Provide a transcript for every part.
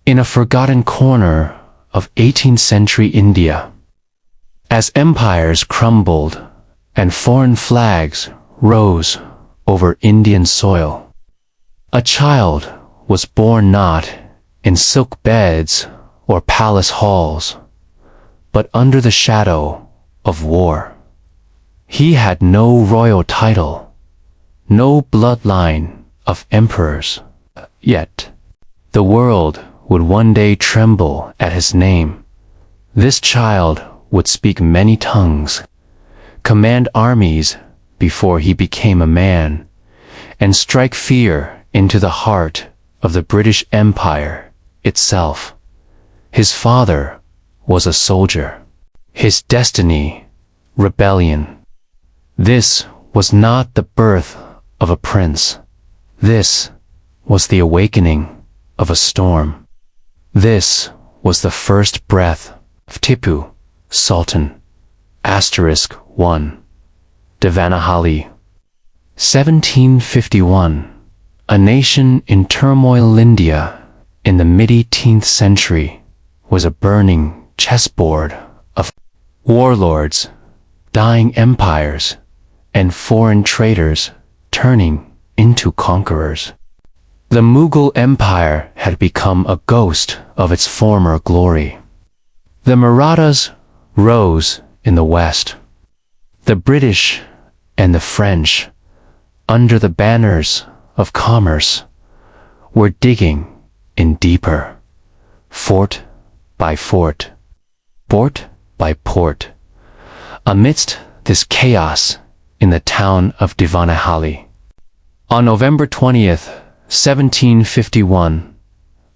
in a forgotten corner of 18th century India. As empires crumbled and foreign flags rose over Indian soil, a child was born not in silk beds or palace halls, but under the shadow of war. He had no royal title, no bloodline of emperors, yet the world would one day tremble at his name. This child would speak many tongues, command armies before he became a man, and strike fear into the heart of the British Empire itself. His father was a soldier. His destiny, rebellion. This was not the birth of a prince. This was the awakening of a storm. This was the first breath of Tipu Sultan. *1. Devanahalli. 1751. A nation in turmoil. India in the mid-18th century was a burning chessboard of warlords, dying empires, and foreign traders turning into conquerors. The Mughal Empire had become a ghost of its former glory. The Marathas rose in the west. The British and the French, under the banners of commerce, were digging in deeper, fort by fort, port by port. Amidst this chaos in the town of Devanahalli, on November 20th, 1751,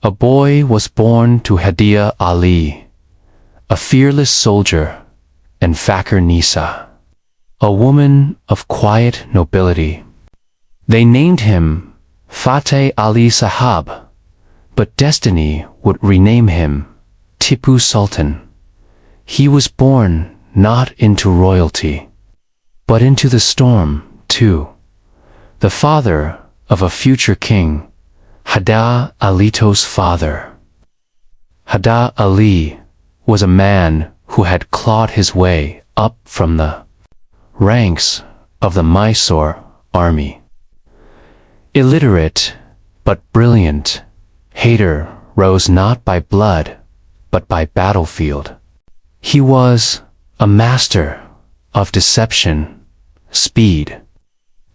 a boy was born to Haider Ali, a fearless soldier, and Fakir Nisa, a woman of quiet nobility. They named him Fateh Ali Sahab, but destiny would rename him Tipu Sultan. He was born not into royalty, but into the storm too. The father of a future king, Haider Ali's father. Haider Ali was a man who had clawed his way up from the ranks of the Mysore army. Illiterate but brilliant, Haider rose not by blood but by battlefield. He was a master of deception, speed,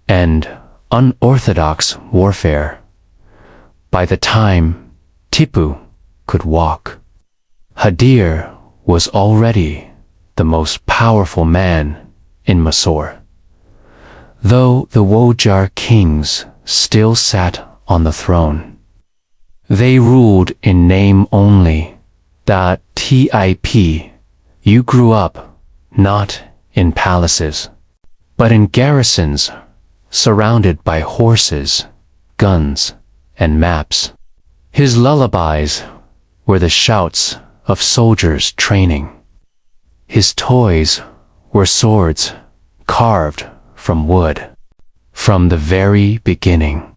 and unorthodox warfare. By the time Tipu could walk, Haider was already the most powerful man in Mysore. Though the Wojar kings still sat on the throne, they ruled in name only. The Tip, you grew up not in palaces, but in garrisons surrounded by horses, guns, and maps. His lullabies were the shouts of soldiers training. His toys were swords carved from wood. From the very beginning,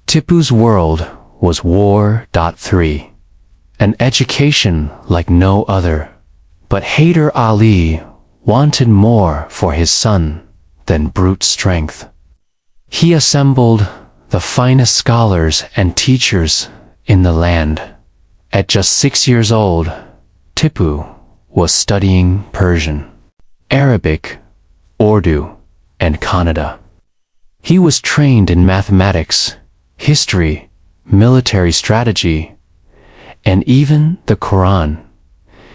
Tipu's world was War. 3, an education like no other. But Haider Ali wanted more for his son than brute strength. He assembled the finest scholars and teachers in the land. At just 6 years old, Tipu was studying Persian, Arabic, Urdu, and Kannada. He was trained in mathematics, history, military strategy, and even the Quran.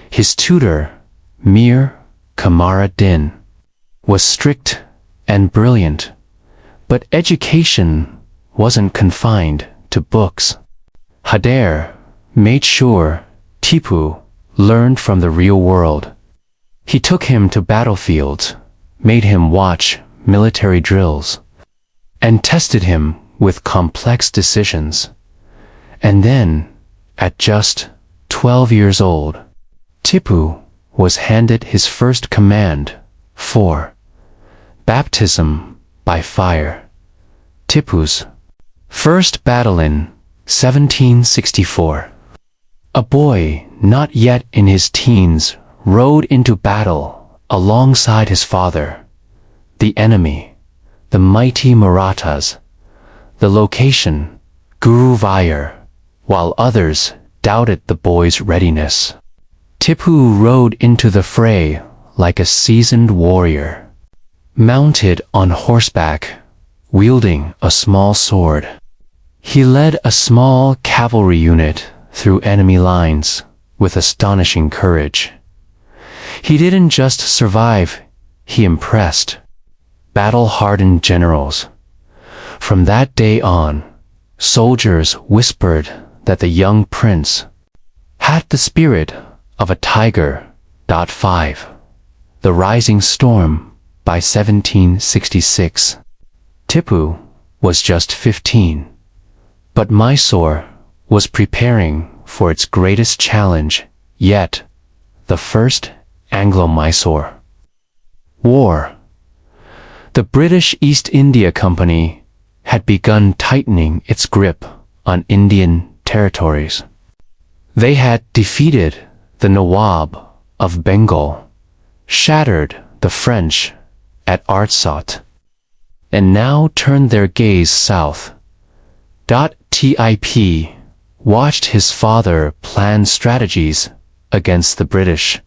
His tutor, Mir Kamaruddin, was strict and brilliant, but education wasn't confined to books. Haider made sure Tipu learned from the real world. He took him to battlefields, made him watch military drills, and tested him with complex decisions. And then, at just 12 years old, Tipu was handed his first command for baptism by fire. Tipu's first battle in 1764. A boy, not yet in his teens, rode into battle alongside his father. The enemy, the mighty Marathas. The location, Guruvayur, while others doubted the boy's readiness. Tipu rode into the fray like a seasoned warrior, mounted on horseback, wielding a small sword. He led a small cavalry unit through enemy lines with astonishing courage. He didn't just survive, he impressed. Battle-hardened generals. From that day on, soldiers whispered that the young prince had the spirit of a tiger. 5. The Rising Storm by 1766. Tipu was just 15, but Mysore was preparing for its greatest challenge yet, the First Anglo-Mysore War. The British East India Company had begun tightening its grip on Indian territories. They had defeated the Nawab of Bengal, shattered the French at Artsat, and now turned their gaze south. Tip watched his father plan strategies against the British,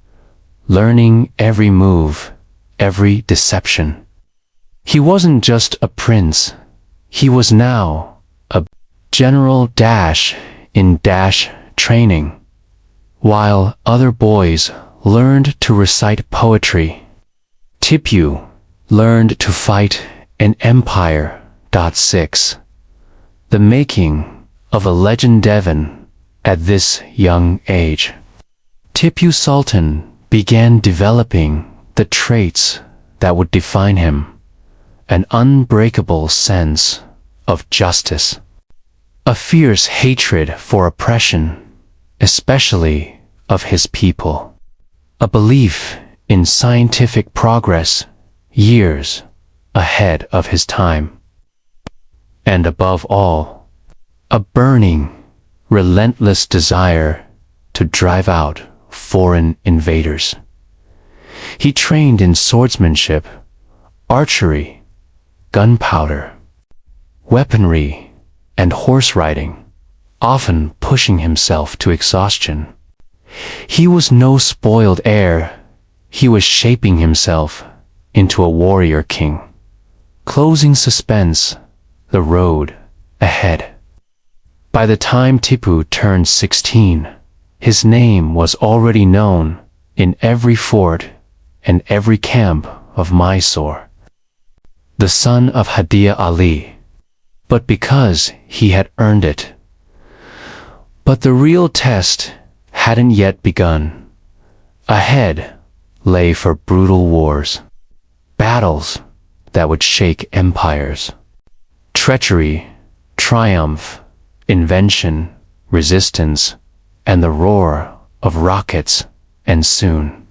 learning every move, every deception. He wasn't just a prince, he was now a general in training. While other boys learned to recite poetry, Tipu learned to fight an empire. 6. The making of a legend Devan at this young age. Tipu Sultan began developing the traits that would define him. An unbreakable sense of justice. A fierce hatred for oppression, especially of his people. A belief in scientific progress years ahead of his time. And above all, a burning, relentless desire to drive out foreign invaders. He trained in swordsmanship, archery, gunpowder, weaponry, and horse riding, often pushing himself to exhaustion. He was no spoiled heir, he was shaping himself into a warrior king, closing suspense, the road ahead. By the time Tipu turned 16, his name was already known in every fort and every camp of Mysore. The son of Haider Ali, but because he had earned it. But the real test hadn't yet begun. Ahead lay for brutal wars, battles that would shake empires. Treachery, triumph, invention, resistance, and the roar of rockets, and soon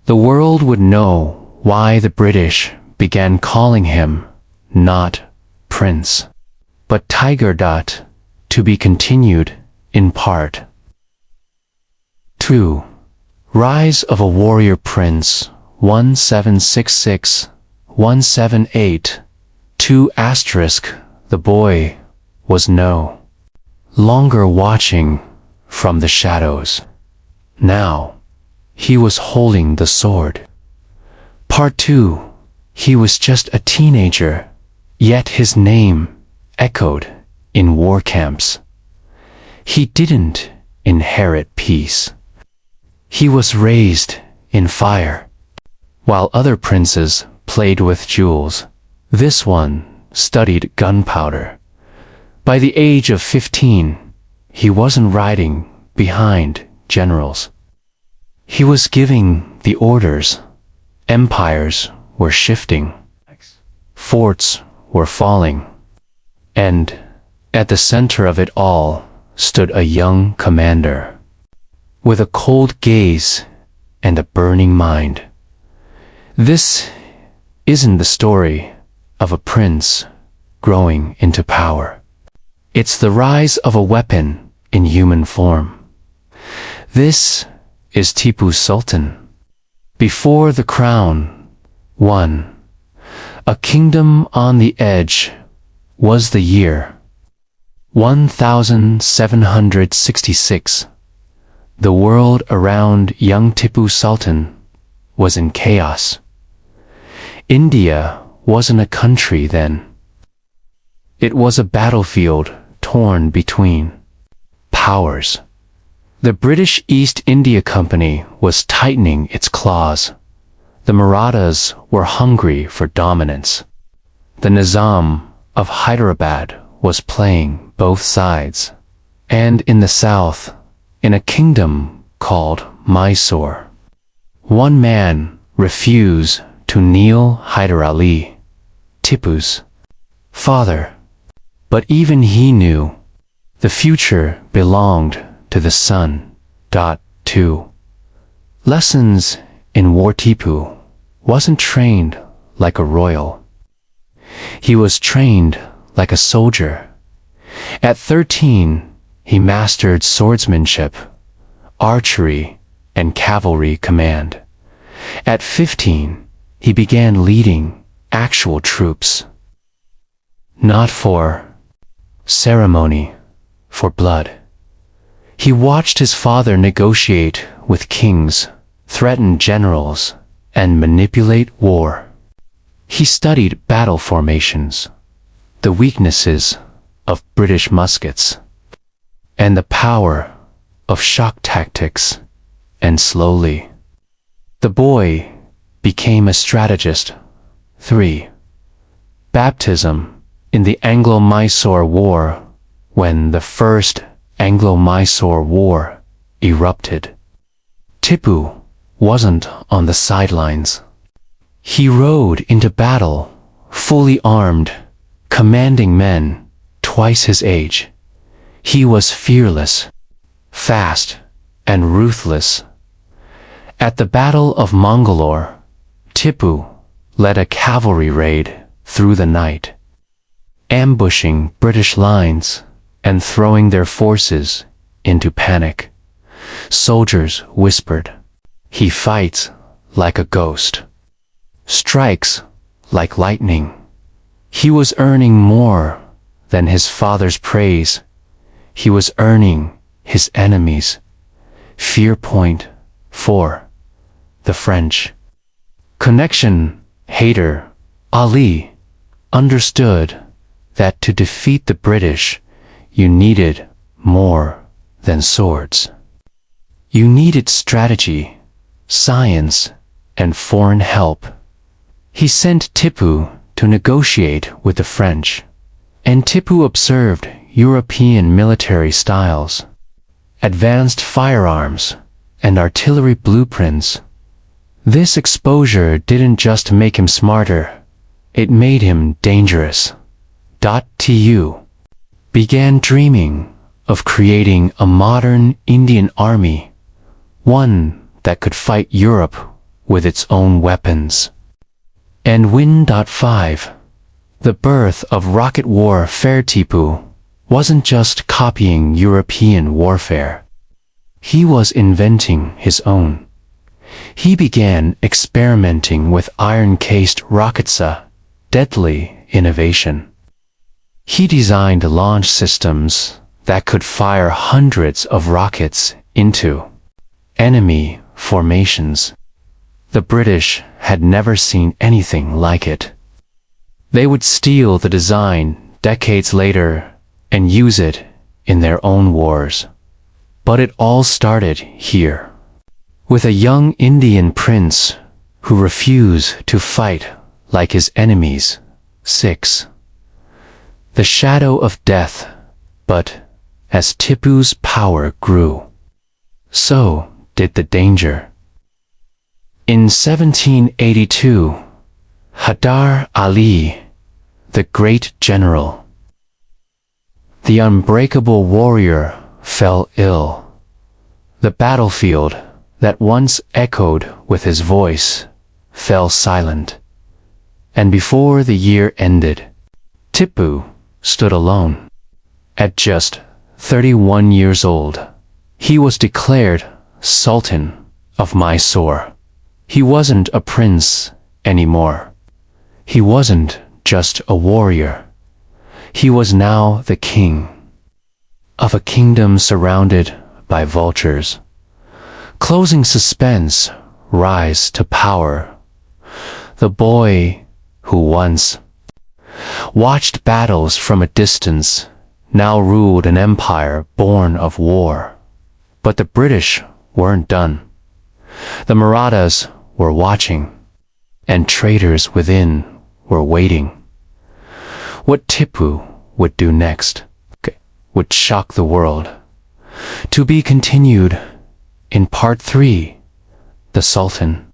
the world would know why the British began calling him not Prince, but Tiger. To be continued in part. 2. Rise of a Warrior Prince 1766-178. 2 The boy was no longer watching from the shadows. Now he was holding the sword. Part 2. He was just a teenager, yet his name echoed in war camps. He didn't inherit peace. He was raised in fire. While other princes played with jewels, this one studied gunpowder. By the age of 15, he wasn't riding behind generals. He was giving the orders. Empires were shifting. Forts were falling. And at the center of it all stood a young commander, with a cold gaze and a burning mind. This isn't the story of a prince growing into power. It's the rise of a weapon in human form. This is Tipu Sultan. Before the crown, 1. A kingdom on the edge was the year 1766. The world around young Tipu Sultan was in chaos. India wasn't a country then. It was a battlefield torn between powers. The British East India Company was tightening its claws. The Marathas were hungry for dominance. The Nizam of Hyderabad was playing both sides. And in the south, in a kingdom called Mysore, one man refused to kneel. Haider Ali, Tipu's father. But even he knew the future belonged to the son. 2. Lessons in war. Tipu wasn't trained like a royal. He was trained like a soldier. At 13, he mastered swordsmanship, archery, and cavalry command. At 15, he began leading actual troops. Not for ceremony, for blood. He watched his father negotiate with kings, threaten generals, and manipulate war. He studied battle formations, the weaknesses of British muskets, and the power of shock tactics, and slowly, the boy became a strategist. 3. Baptism in the Anglo-Mysore War. When the First Anglo-Mysore War erupted, Tipu wasn't on the sidelines. He rode into battle, fully armed, commanding men twice his age. He was fearless, fast, and ruthless. At the Battle of Mangalore, Tipu led a cavalry raid through the night, ambushing British lines and throwing their forces into panic. Soldiers whispered, "He fights like a ghost, strikes like lightning." He was earning more than his father's praise. He was earning his enemies' fear. 4. The French connection. Haider Ali understood that to defeat the British, you needed more than swords. You needed strategy, science, and foreign help. He sent Tipu to negotiate with the French, and Tipu observed European military styles, advanced firearms, and artillery blueprints. This exposure didn't just make him smarter, it made him dangerous. Tu began dreaming of creating a modern Indian army, one that could fight Europe with its own weapons and win. 5. The birth of rocket warfare. Tipu wasn't just copying European warfare. He was inventing his own. He began experimenting with iron-cased rockets, a deadly innovation. He designed launch systems that could fire hundreds of rockets into enemy formations. The British had never seen anything like it. They would steal the design decades later and use it in their own wars. But it all started here, with a young Indian prince who refused to fight like his enemies. 6. The shadow of death. But as Tipu's power grew, so did the danger. In 1782, Haider Ali, the great general, the unbreakable warrior, fell ill. The battlefield that once echoed with his voice fell silent. And before the year ended, Tipu stood alone. At just 31 years old, he was declared Sultan of Mysore. He wasn't a prince anymore. He wasn't just a warrior. He was now the king of a kingdom surrounded by vultures. Closing suspense, rise to power. The boy who once watched battles from a distance now ruled an empire born of war. But the British weren't done. The Marathas were watching, and traitors within were waiting. What Tipu would do next would shock the world. To be continued in Part 3, The Sultan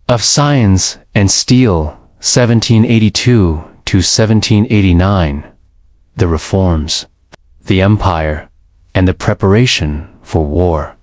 of Science and Steel, 1782 to 1789, the reforms, the empire, and the preparation for war.